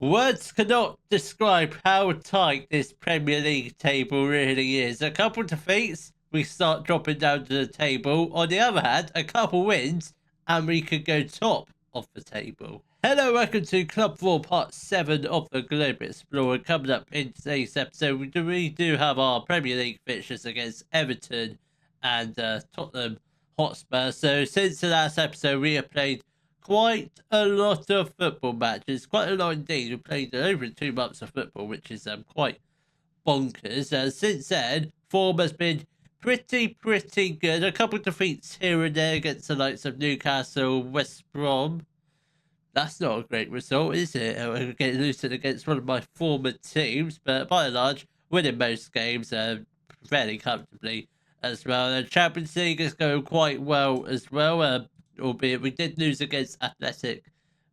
Words cannot describe how tight this Premier League table really is. A couple defeats, we start dropping down to the table. On the other hand, a couple wins, and we could go top of the table. Hello, welcome to Club 4 Part 7 of the Globe Explorer. Coming up in today's episode, we do have our Premier League fixtures against Everton and Tottenham Hotspur. So since the last episode, we have played quite a lot of football matches, quite a lot indeed. We played over 2 months of football, which is quite bonkers. Since then, form has been pretty good. A couple of defeats here and there against the likes of Newcastle, West Brom. That's not a great result, is it? We're getting loosened against one of my former teams, but by and large, winning most games fairly comfortably as well. The Champions League is going quite well as well, albeit we did lose against Athletic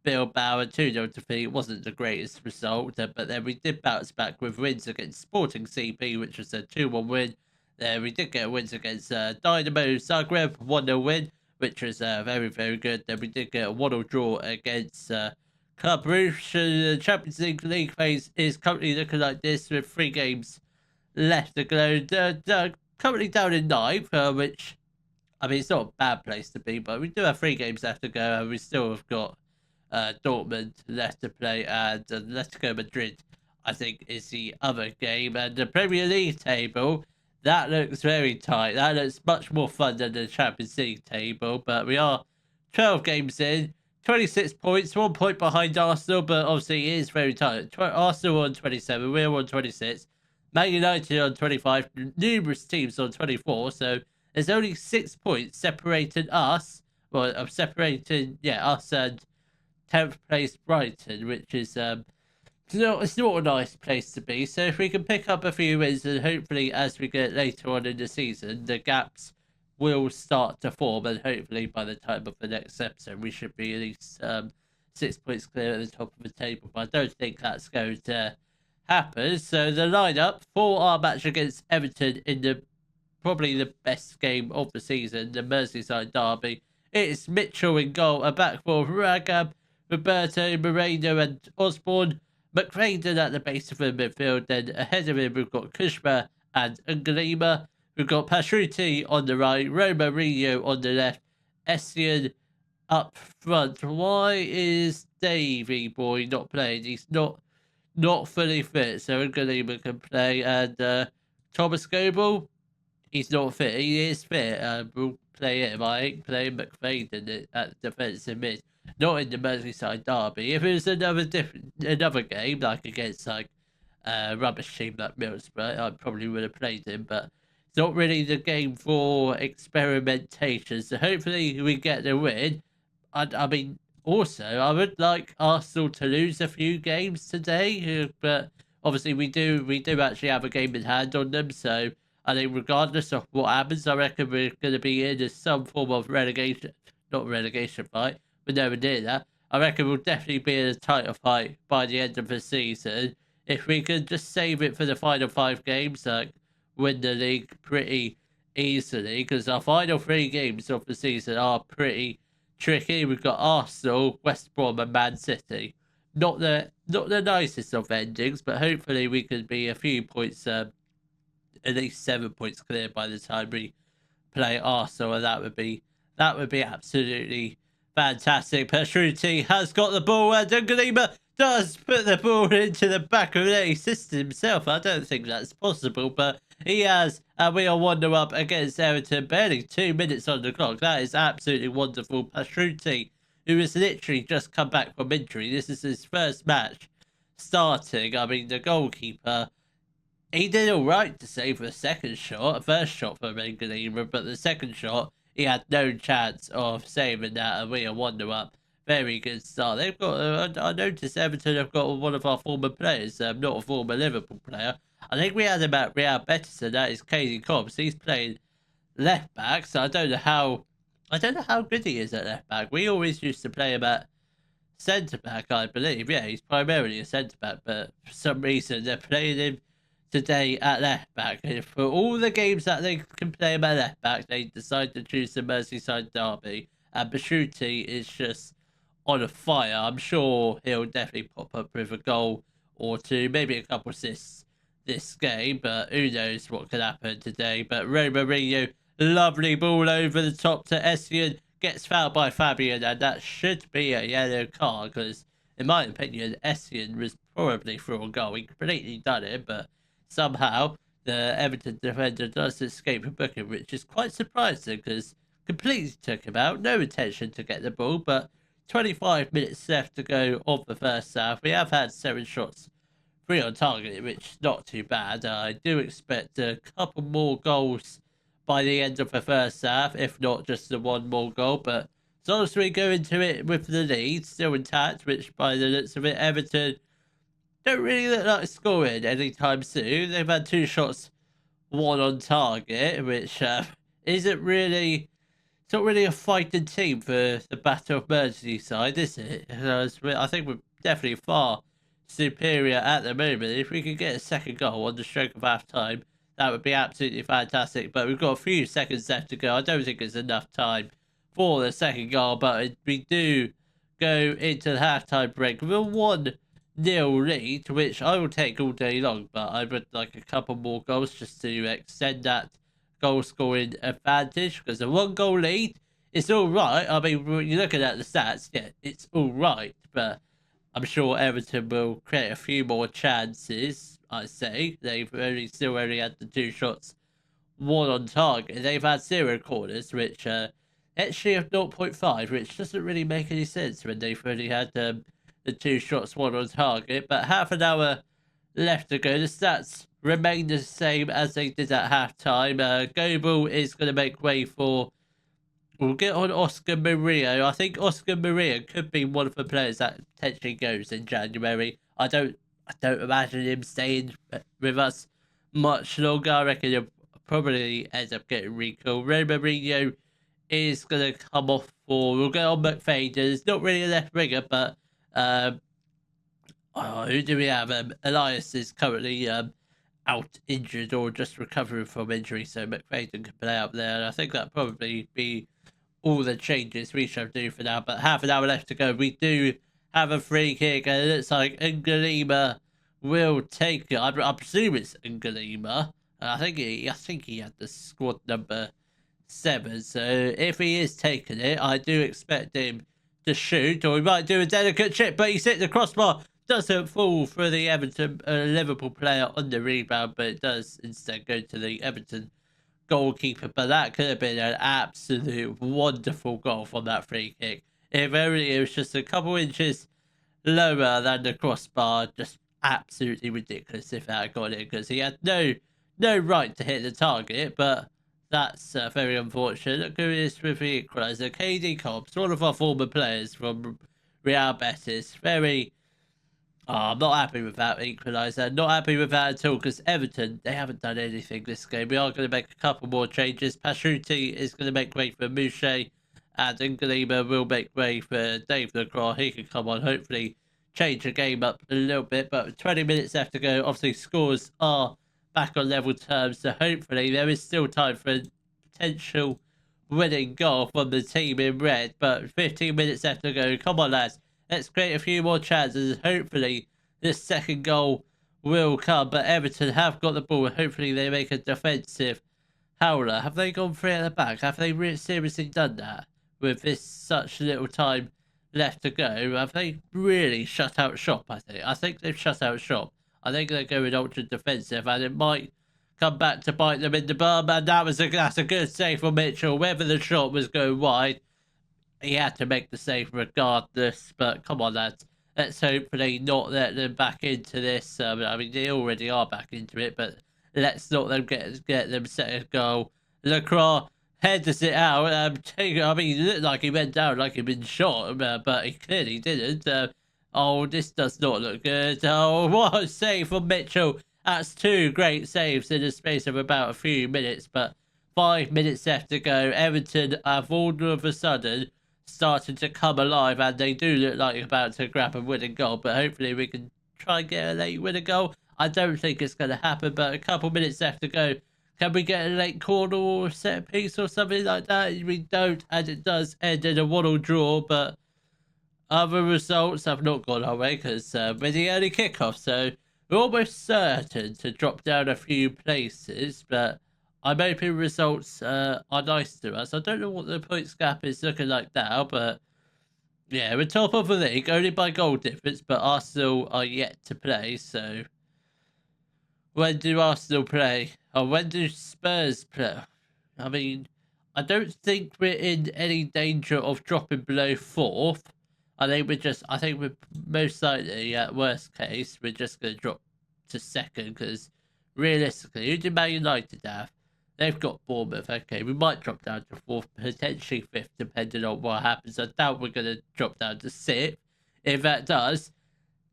Bilbao, a 2-0 defeat. It wasn't the greatest result, but then we did bounce back with wins against Sporting CP, which was a 2-1 win. Then we did get wins against Dynamo Zagreb, 1-0 win, which was very good. Then we did get a 1-1 draw against Club Brugge. The Champions League phase is currently looking like this with 3 games left to go. Currently down in 9th, which, I mean, it's not a bad place to be, but we do have 3 games left to go, and we still have got Dortmund left to play, and Atletico Madrid, I think, is the other game. And the Premier League table, that looks very tight. That looks much more fun than the Champions League table, but we are 12 games in, 26 points, 1 point behind Arsenal, but obviously it is very tight. Arsenal on 27, we're on 26, Man United on 25, numerous teams on 24, so there's only 6 points separating us, us and 10th place Brighton, which is it's not a nice place to be. So if we can pick up a few wins, and hopefully as we get later on in the season, the gaps will start to form, and hopefully by the time of the next episode, we should be at least 6 points clear at the top of the table. But I don't think that's going to happen. So the lineup for our match against Everton in probably the best game of the season, the Merseyside derby, it is Mitchell in goal, a back four of Ragab, Roberto, Moreno and Osborne, McFadden at the base of the midfield. Then ahead of him, we've got Kushma and Ngalima. We've got Pashruti on the right, Romarinho on the left, Essien up front. Why is Davy Boy not playing? He's not fully fit, so Ngalima can play. And Thomas Goebel, he's not fit. He is fit. We'll play him. I ain't playing McFadden at defensive mid. Not in the Merseyside derby. If it was another game, like against a rubbish team like Middlesbrough, I probably would have played him. But it's not really the game for experimentation. So hopefully we get the win. I mean, also I would like Arsenal to lose a few games today, but obviously we do actually have a game in hand on them. So I think regardless of what happens, I reckon we're going to be in some form of not relegation fight. We're nowhere near that. I reckon we'll definitely be in a title fight by the end of the season. If we could just save it for the final 5 games, win the league pretty easily, because our final 3 games of the season are pretty tricky. We've got Arsenal, West Brom and Man City. Not the nicest of endings, but hopefully we could be a few points, at least 7 points clear by the time we play Arsenal, and that would be absolutely fantastic. Pashruti has got the ball, and Ngalima does put the ball into the back of the net. He assisted himself. I don't think that's possible, but he has, and we are 1-0 up against Everton. Barely 2 minutes on the clock. That is absolutely wonderful. Pashruti, who has literally just come back from injury. This is his first match starting. I mean, the goalkeeper, he did all right to save the second shot. First shot for Ngalima, but the second shot, he had no chance of saving that, and we are 1-0 up. Very good start. They've got, I noticed Everton have got one of our former players, not a former Liverpool player. I think we had him at Real Betis, and that is Casey Cobbs. He's playing left back, so I don't know how good he is at left back. We always used to play him at centre back, I believe. Yeah, he's primarily a centre back, but for some reason they're playing him today at left back. And for all the games that they can play him at left back, they decide to choose the Merseyside derby. And Bashuti is just on a fire. I'm sure he'll definitely pop up with a goal or two, maybe a couple assists this game, but who knows what could happen today. But Romarinho, lovely ball over the top to Essien, gets fouled by Fabian, and that should be a yellow card because, in my opinion, Essien was probably through a goal. He completely done it, but somehow the Everton defender does escape a booking, which is quite surprising because completely took him out. No intention to get the ball, but 25 minutes left to go of the first half. We have had 7 shots, 3 on target, which is not too bad. I do expect a couple more goals by the end of the first half, if not just the one more goal. But as long as we go into it with the lead still intact, which by the looks of it, Everton don't really look like scoring anytime soon. They've had 2 shots, 1 on target, which isn't really. It's not really a fighting team for the Battle of Merseyside, is it? I think we're definitely far superior at the moment. If we could get a second goal on the stroke of half time, that would be absolutely fantastic. But we've got a few seconds left to go. I don't think it's enough time for the second goal, but we do go into the halftime break with a 1-0 lead, which I will take all day long. But I would like a couple more goals just to extend that goal scoring advantage, because a 1-goal lead is all right. I mean, when you're looking at the stats, yeah, it's all right, but I'm sure Everton will create a few more chances. I say they've still only had the 2 shots, 1 on target. They've had 0 corners, which actually have 0.5, which doesn't really make any sense when they've only had the 2 shots, 1 on target. But half an hour left to go. The stats remain the same as they did at half time. Goebel is going to make way for. We'll get on Oscar Murillo. I think Oscar Murillo could be one of the players that potentially goes in January. I don't imagine him staying with us much longer. I reckon he'll probably end up getting recalled. Romarinho is going to come off for. We'll get on McFadden. It's not really a left winger, but who do we have? Elias is currently out injured or just recovering from injury, so McFadden can play up there. And I think that'll probably be all the changes we shall do for now. But half an hour left to go. We do have a free kick, and it looks like Ngalima will take it. I presume it's Ngalima. I think he had the squad number 7. So if he is taking it, I do expect him to shoot, or he might do a delicate chip, but he's hit the crossbar. Doesn't fall for the Everton Liverpool player on the rebound, but it does instead go to the Everton goalkeeper. But that could have been an absolute wonderful goal from that free kick. If only it was just a couple inches lower than the crossbar. Just absolutely ridiculous if that had got it, because he had no right to hit the target. But that's very unfortunate. Look who is with the equaliser. KD Cobbs, one of our former players from Real Betis. Very. Oh, I'm not happy with that equaliser. Not happy with that at all, because Everton, they haven't done anything this game. We are going to make a couple more changes. Pashuti is going to make way for Mouche, and Ngalima will make way for Dave Lacroix. He can come on, hopefully change the game up a little bit. But 20 minutes left to go. Obviously, scores are back on level terms, so hopefully there is still time for a potential winning goal from the team in red. But 15 minutes left to go. Come on, lads. Let's create a few more chances. Hopefully, this second goal will come. But Everton have got the ball. Hopefully, they make a defensive howler. Have they gone 3 at the back? Have they seriously done that with this such little time left to go? Have they really shut out shop? I think they've shut out shop. I think they're going ultra defensive, and it might come back to bite them in the bum. And that's a good save for Mitchell. Whether the shot was going wide, he had to make the save regardless. But come on, lads. Let's hopefully not let them back into this. I mean, they already are back into it, but let's not them get them set a goal. Lacroix headers it out. I mean, he looked like he went down like he'd been shot, but he clearly didn't. Oh, this does not look good. Oh, what a save from Mitchell. That's 2 great saves in the space of about a few minutes, but 5 minutes left to go. Everton have all of a sudden starting to come alive, and they do look like they're about to grab a winning goal, but hopefully we can try and get a late winning goal. I don't think it's going to happen, but a couple minutes left to go. Can we get a late corner or set piece or something like that? We don't, and it does end in a 1-1 draw, but other results have not gone our way because we're the early kickoff, so we're almost certain to drop down a few places, but I'm hoping results are nice to us. I don't know what the points gap is looking like now, but yeah, we're top of the league, only by goal difference, but Arsenal are yet to play, so when do Arsenal play? Or when do Spurs play? I mean, I don't think we're in any danger of dropping below fourth. I think we're most likely, at worst case, we're just going to drop to second because realistically, who do Man United have? They've got Bournemouth. Okay, we might drop down to fourth, potentially fifth, depending on what happens. I doubt we're going to drop down to sixth. If that does,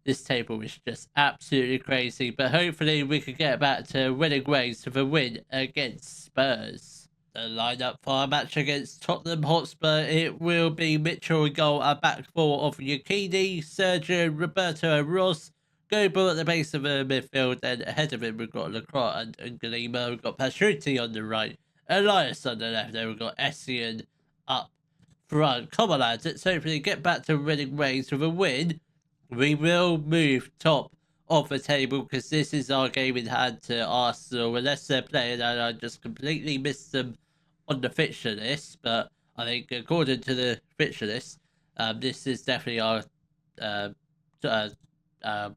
this table is just absolutely crazy. But hopefully, we can get back to winning ways for the win against Spurs. The lineup for our match against Tottenham Hotspur, it will be Mitchell in goal, a back four of Yekini, Sergio, Roberto and Ross. Goebel at the base of the midfield, and ahead of him we've got Lacroix and Ngalima. We've got Pashruti on the right, Elias on the left, then we've got Essien up front. Come on lads, let's hopefully get back to winning ways with a win. We will move top of the table because this is our game in hand to Arsenal, unless they're playing and I just completely missed them on the fixture list. But I think according to the fixture list, this is definitely our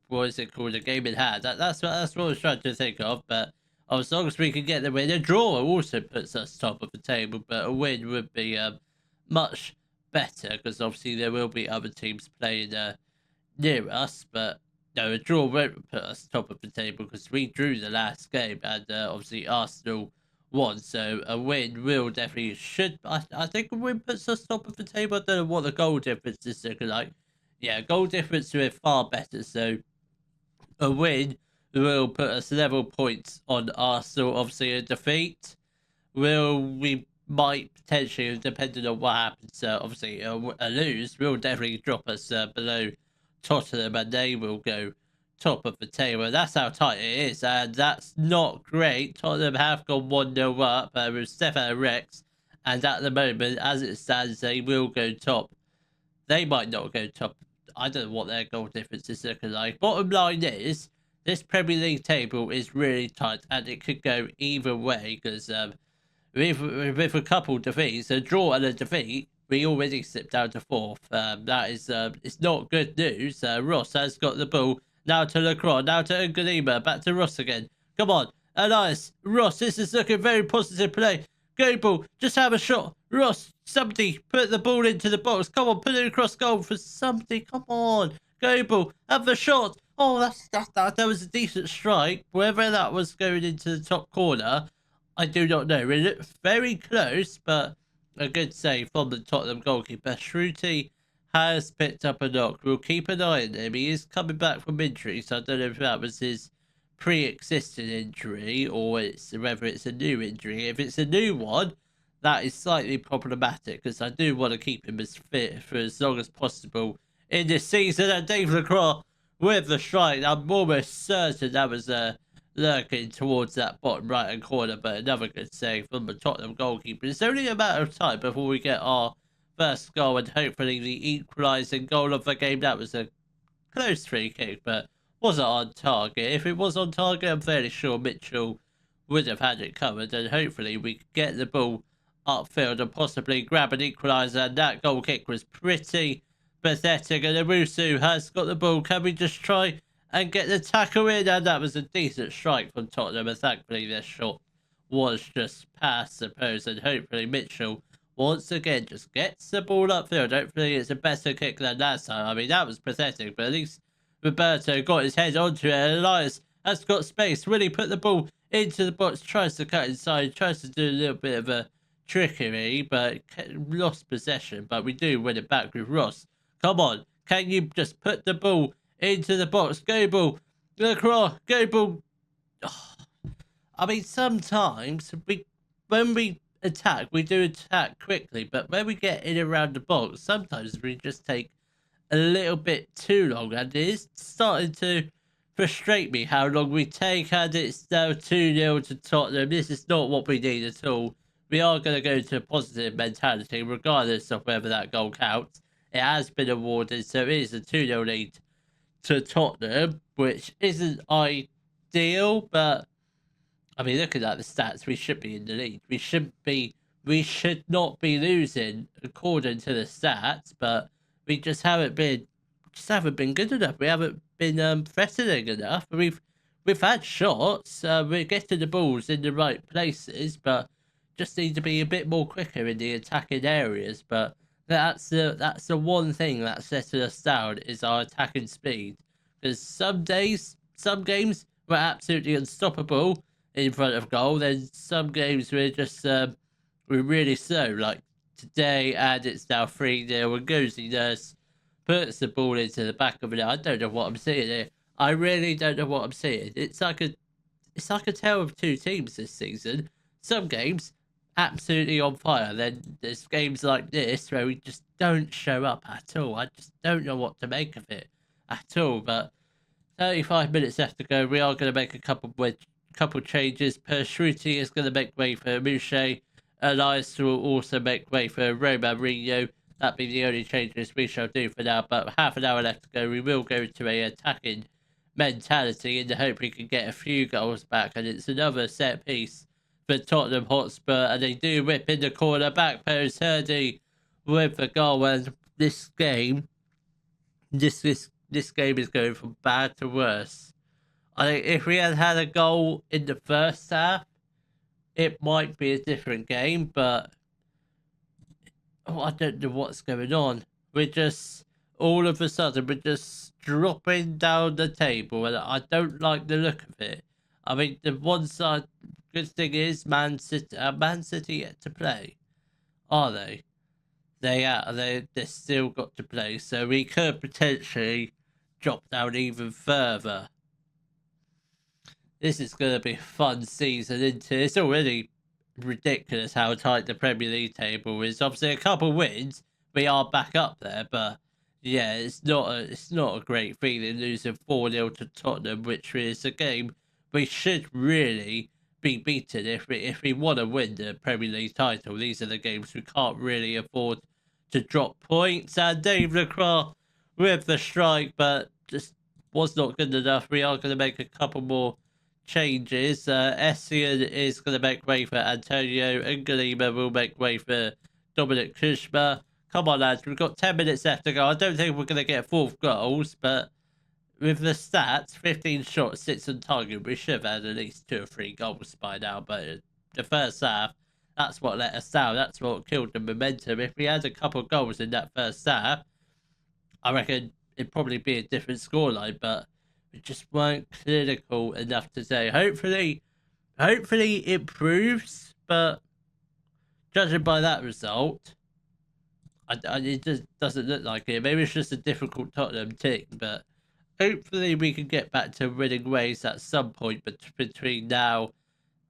what is it called, a game in hand. That's what I was trying to think of. But as long as we can get the win, a draw also puts us top of the table, but a win would be much better because obviously there will be other teams playing near us, but no, a draw won't put us top of the table because we drew the last game and obviously Arsenal won. So a win will definitely I think a win puts us top of the table. I don't know what the goal difference is looking like. Yeah, goal difference is far better. So a win will put us level points on Arsenal. Obviously, a defeat we might potentially, depending on what happens. Obviously, a lose will definitely drop us below Tottenham, and they will go top of the table. That's how tight it is, and that's not great. Tottenham have gone 1-0 up with Stefan Rex, and at the moment, as it stands, they will go top. They might not go top. I don't know what their goal difference is looking like. Bottom line is, this Premier League table is really tight, and it could go either way because with a couple defeats, a draw and a defeat, we already slipped down to fourth. That is, it's not good news. Ross has got the ball. Now to Lacroix, now to Ngalima, back to Ross again. Come on, Elias, Ross, this is looking very positive play. Go ball, just have a shot. Ross, somebody put the ball into the box. Come on, put it across goal for somebody. Come on, go ball, have a shot. Oh, that was a decent strike. Whether that was going into the top corner, I do not know. It looked very close, but a good save from the Tottenham goalkeeper. Shruti has picked up a knock. We'll keep an eye on him. He is coming back from injury, so I don't know if that was his pre-existing injury or whether it's a new injury. If it's a new one, that is slightly problematic because I do want to keep him as fit for as long as possible in this season. And Dave Lacroix with the strike. I'm almost certain that was lurking towards that bottom right hand corner, but another good save from the Tottenham goalkeeper. It's only a matter of time before we get our first goal and hopefully the equalising goal of the game. That was a close free kick, but wasn't on target. If it was on target, I'm fairly sure Mitchell would have had it covered, and hopefully we could get the ball upfield and possibly grab an equaliser. And that goal kick was pretty pathetic, and Owusu has got the ball. Can we just try and get the tackle in? And that was a decent strike from Tottenham, and thankfully their shot was just past the post, and hopefully Mitchell once again just gets the ball upfield. Hopefully it's a better kick than last time. I mean, that was pathetic, but at least Roberto got his head onto it, and Elias has got space. Will he put the ball into the box? Tries to cut inside, tries to do a little bit of a trickery, but lost possession. But we do win it back with Ross. Come on, can you just put the ball into the box? Go ball, Lacroix, go ball. Oh, I mean, sometimes when we attack, we do attack quickly, but when we get in around the box, sometimes we just take a little bit too long, and it is starting to frustrate me how long we take, and it's now 2-0 to Tottenham. This is not what we need at all. We are going to go to a positive mentality, regardless of whether that goal counts. It has been awarded, so it is a 2-0 lead to Tottenham, which isn't ideal, but I mean, looking at the stats, we should be in the lead. We should not be losing according to the stats, but we just haven't been good enough. We haven't been threatening enough. We've had shots. We're getting the balls in the right places, but just need to be a bit more quicker in the attacking areas. But that's the one thing that's letting us down is our attacking speed. Because some days, some games, we're absolutely unstoppable in front of goal. Then some games we're really slow. Like today, and it's now 3-0, and Goosey Nurse puts the ball into the back of it. I don't know what I'm seeing here. I really don't know what I'm seeing. It's like a tale of two teams this season. Some games absolutely on fire. Then there's games like this where we just don't show up at all. I just don't know what to make of it at all. But 35 minutes left to go. We are going to make a couple changes. Persruti is going to make way for Mouche. Elias will also make way for Roma Rio. That be the only changes we shall do for now. But half an hour left to go. We will go to a attacking mentality in the hope we can get a few goals back. And it's another set piece for Tottenham Hotspur. And they do whip in the corner. Back post Hurdy with the goal. And this game is going from bad to worse. I think if we had had a goal in the first half, it might be a different game, but I don't know what's going on. We're just, all of a sudden, we're just dropping down the table, and I don't like the look of it. I mean, the one side, good thing is, Man City yet to play. Are they? They are. They're still got to play, so we could potentially drop down even further. This is going to be a fun season, isn't it? It's already ridiculous how tight the Premier League table is. Obviously, a couple wins, we are back up there, but yeah, it's not a great feeling losing 4-0 to Tottenham, which is a game we should really be beaten if we want to win the Premier League title. These are the games we can't really afford to drop points. And Dave Lacroix with the strike, but just was not good enough. We are going to make a couple more changes. Essien is going to make way for Antonio. Ngalima will make way for Dominic Kushma. Come on, lads. We've got 10 minutes left to go. I don't think we're going to get 4 goals, but with the stats, 15 shots, 6 on target, we should have had at least 2 or 3 goals by now. But the first half, that's what let us down. That's what killed the momentum. If we had a couple of goals in that first half, I reckon it'd probably be a different scoreline, but we just weren't clinical enough today. Hopefully it improves, but judging by that result, it just doesn't look like it. Maybe it's just a difficult Tottenham team, but hopefully we can get back to winning ways at some point between now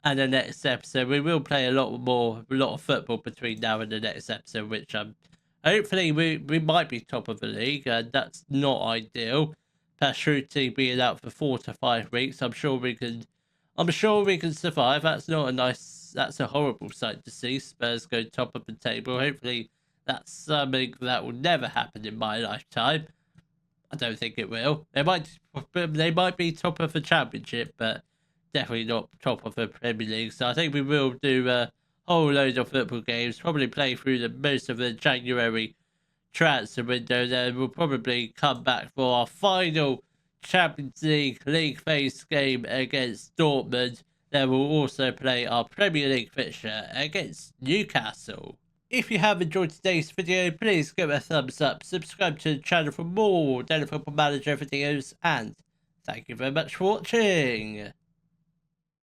and the next episode. We will play a lot of football between now and the next episode, which hopefully we might be top of the league, and that's not ideal. Pashruti being out for 4 to 5 weeks, I'm sure we can survive. That's a horrible sight to see. Spurs go top of the table. Hopefully that's something that will never happen in my lifetime. I don't think it will. They might be top of the championship, but definitely not top of the Premier League. So I think we will do a whole load of football games, probably play through most of the January transfer window. Then we'll probably come back for our final Champions League phase game against Dortmund. Then we'll also play our Premier League fixture against Newcastle. If you have enjoyed today's video, please give it a thumbs up, subscribe to the channel for more Daily Football Manager videos, and thank you very much for watching.